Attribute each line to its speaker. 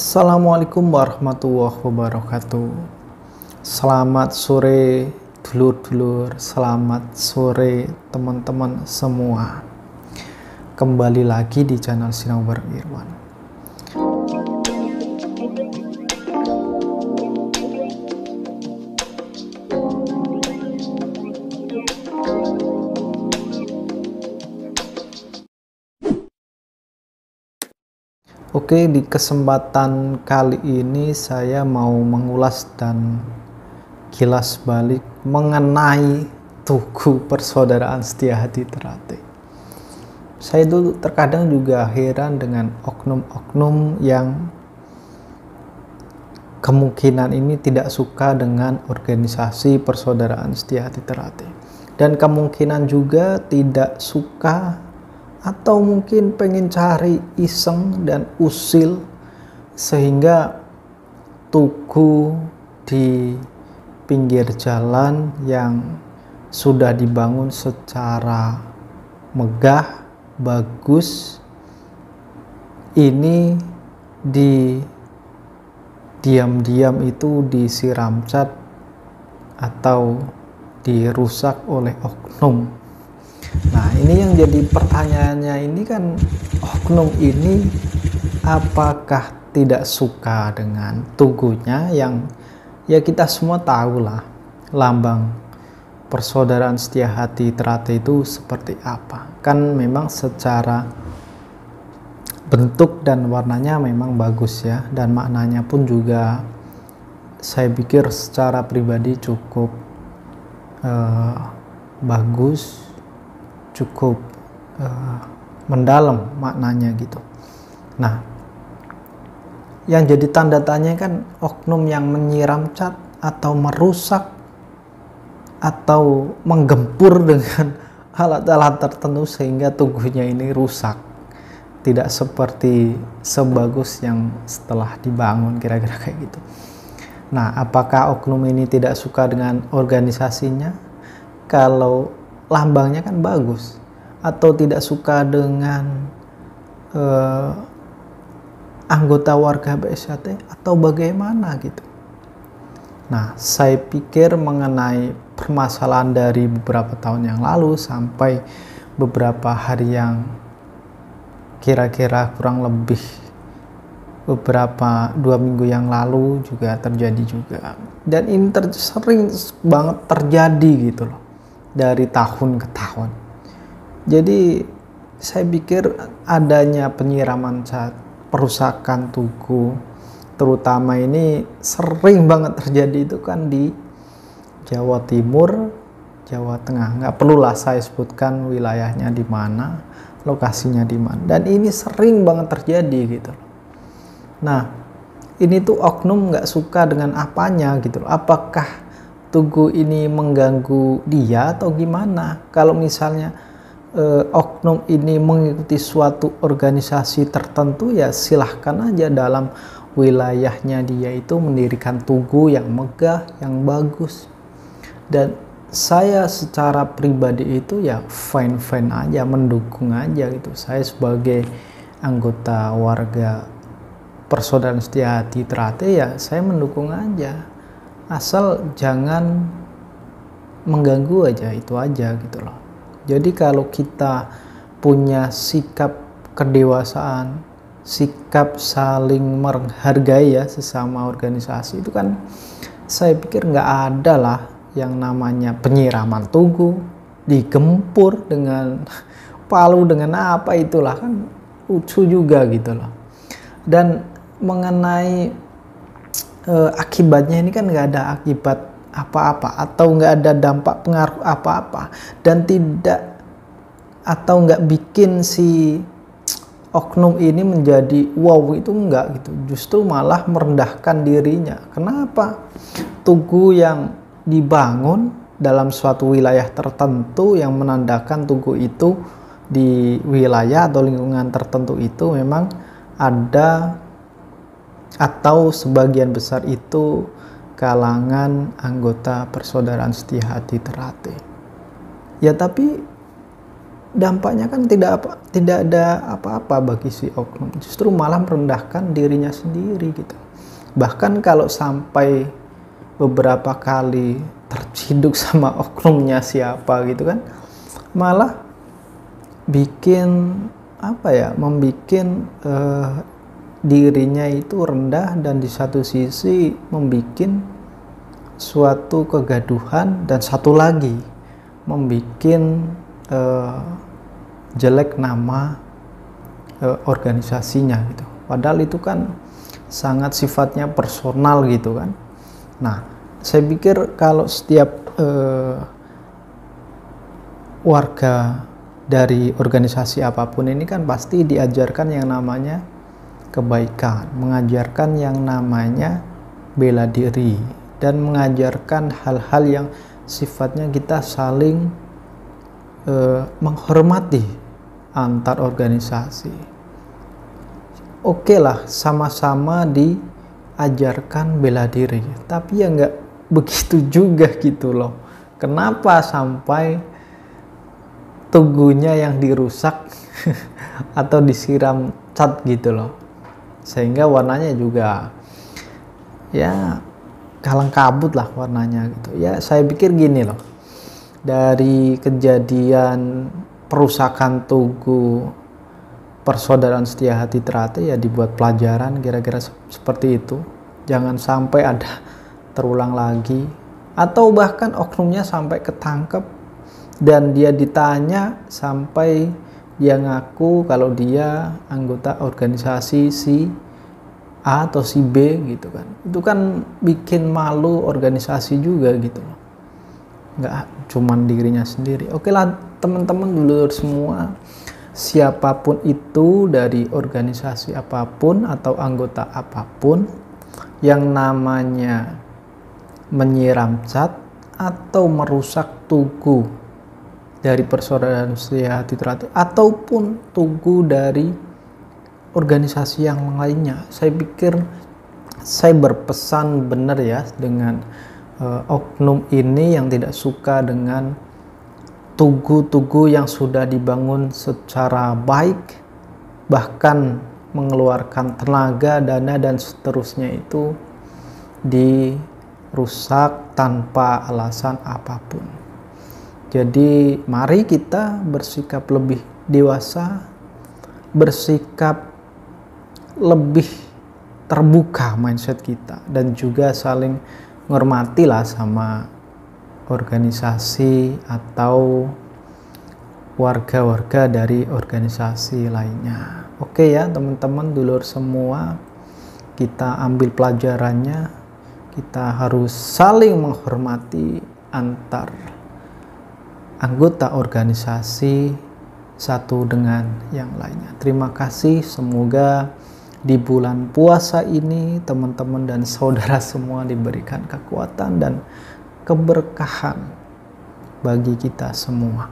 Speaker 1: Assalamualaikum warahmatullahi wabarakatuh. Selamat sore dulur-dulur, selamat sore teman-teman semua. Kembali lagi di channel Sinau Bareng Irwan. Oke, di kesempatan kali ini saya mau mengulas dan kilas balik mengenai Tugu Persaudaraan Setiahati Ternate. Saya dulu terkadang juga heran dengan oknum-oknum yang kemungkinan ini tidak suka dengan organisasi Persaudaraan Setiahati Ternate, dan kemungkinan juga tidak suka atau mungkin pengen cari iseng dan usil sehingga tugu di pinggir jalan yang sudah dibangun secara megah, bagus, ini diam-diam itu disiram cat atau dirusak oleh oknum. Nah, ini yang jadi pertanyaannya ini kan, oknum ini apakah tidak suka dengan tugunya yang ya kita semua tahu lah lambang Persaudaraan Setiahati Ternate itu seperti apa. Kan memang secara bentuk dan warnanya memang bagus ya, dan maknanya pun juga saya pikir secara pribadi cukup bagus, cukup mendalam maknanya gitu. Nah, yang jadi tanda tanya kan oknum yang menyiram cat atau merusak atau menggempur dengan alat-alat tertentu sehingga tugunya ini rusak, tidak seperti sebagus yang setelah dibangun, kira-kira kayak gitu. Nah, apakah oknum ini tidak suka dengan organisasinya kalau lambangnya kan bagus, atau tidak suka dengan anggota warga BSHT, atau bagaimana gitu? Nah, saya pikir mengenai permasalahan dari beberapa tahun yang lalu sampai beberapa hari yang kira-kira kurang lebih beberapa 2 minggu yang lalu juga terjadi juga, dan ini sering banget terjadi gitu loh dari tahun ke tahun. Jadi saya pikir adanya penyiraman cat, perusakan tugu, terutama ini sering banget terjadi itu kan di Jawa Timur, Jawa Tengah. Nggak perlulah saya sebutkan wilayahnya di mana, lokasinya di mana, dan ini sering banget terjadi gitu. Nah, ini tuh oknum nggak suka dengan apanya gitu. Apakah tugu ini mengganggu dia atau gimana? Kalau misalnya oknum ini mengikuti suatu organisasi tertentu, ya silahkan aja dalam wilayahnya dia itu mendirikan tugu yang megah, yang bagus. Dan saya secara pribadi itu ya fine-fine aja, mendukung aja gitu. Saya sebagai anggota warga Persaudaraan Setiahati Ternate ya saya mendukung aja, asal jangan mengganggu aja, itu aja gitu loh. Jadi kalau kita punya sikap kedewasaan, sikap saling menghargai ya sesama organisasi, itu kan saya pikir nggak ada lah yang namanya penyiraman tugu, digempur dengan palu, dengan apa, itulah kan lucu juga gitu loh. Dan mengenai akibatnya ini kan nggak ada akibat apa-apa, atau nggak ada dampak pengaruh apa-apa, dan tidak, atau nggak bikin si oknum ini menjadi wow, itu enggak gitu, justru malah merendahkan dirinya. Kenapa? Tugu yang dibangun dalam suatu wilayah tertentu yang menandakan tugu itu di wilayah atau lingkungan tertentu itu memang ada, atau sebagian besar itu kalangan anggota Persaudaraan Setiahati Ternate. Ya tapi dampaknya kan tidak ada apa-apa bagi si oknum, justru malah merendahkan dirinya sendiri gitu. Bahkan kalau sampai beberapa kali terciduk sama oknumnya siapa gitu kan, malah bikin membikin dirinya itu rendah, dan di satu sisi membikin suatu kegaduhan, dan satu lagi membikin jelek nama organisasinya gitu. Padahal itu kan sangat sifatnya personal gitu kan. Nah, saya pikir kalau setiap warga dari organisasi apapun ini kan pasti diajarkan yang namanya kebaikan, mengajarkan yang namanya bela diri, dan mengajarkan hal-hal yang sifatnya kita saling menghormati antar organisasi. Oke lah, sama-sama diajarkan bela diri, tapi ya nggak begitu juga gitu loh. Kenapa sampai tugunya yang dirusak atau disiram cat gitu loh, sehingga warnanya juga ya kalang kabut lah warnanya gitu. Ya saya pikir gini loh, dari kejadian perusakan tugu Persaudaraan Setia Hati Ternate ya dibuat pelajaran kira-kira seperti itu. Jangan sampai ada terulang lagi, atau bahkan oknumnya sampai ketangkep dan dia ditanya sampai dia ngaku kalau dia anggota organisasi si A atau si B gitu kan. Itu kan bikin malu organisasi juga gitu loh, nggak cuman dirinya sendiri. Oke lah teman-teman dulu semua, siapapun itu dari organisasi apapun atau anggota apapun yang namanya menyiram cat atau merusak tugu dari Persaudaraan Setia Hati Ternate ataupun tugu dari organisasi yang lainnya, saya pikir saya berpesan benar ya dengan oknum ini yang tidak suka dengan tugu-tugu yang sudah dibangun secara baik, bahkan mengeluarkan tenaga, dana, dan seterusnya itu dirusak tanpa alasan apapun. Jadi mari kita bersikap lebih dewasa, bersikap lebih terbuka mindset kita, dan juga saling menghormatilah sama organisasi atau warga-warga dari organisasi lainnya. Oke ya teman-teman dulur semua, kita ambil pelajarannya, kita harus saling menghormati antar anggota organisasi satu dengan yang lainnya. Terima kasih, semoga di bulan puasa ini teman-teman dan saudara semua diberikan kekuatan dan keberkahan bagi kita semua.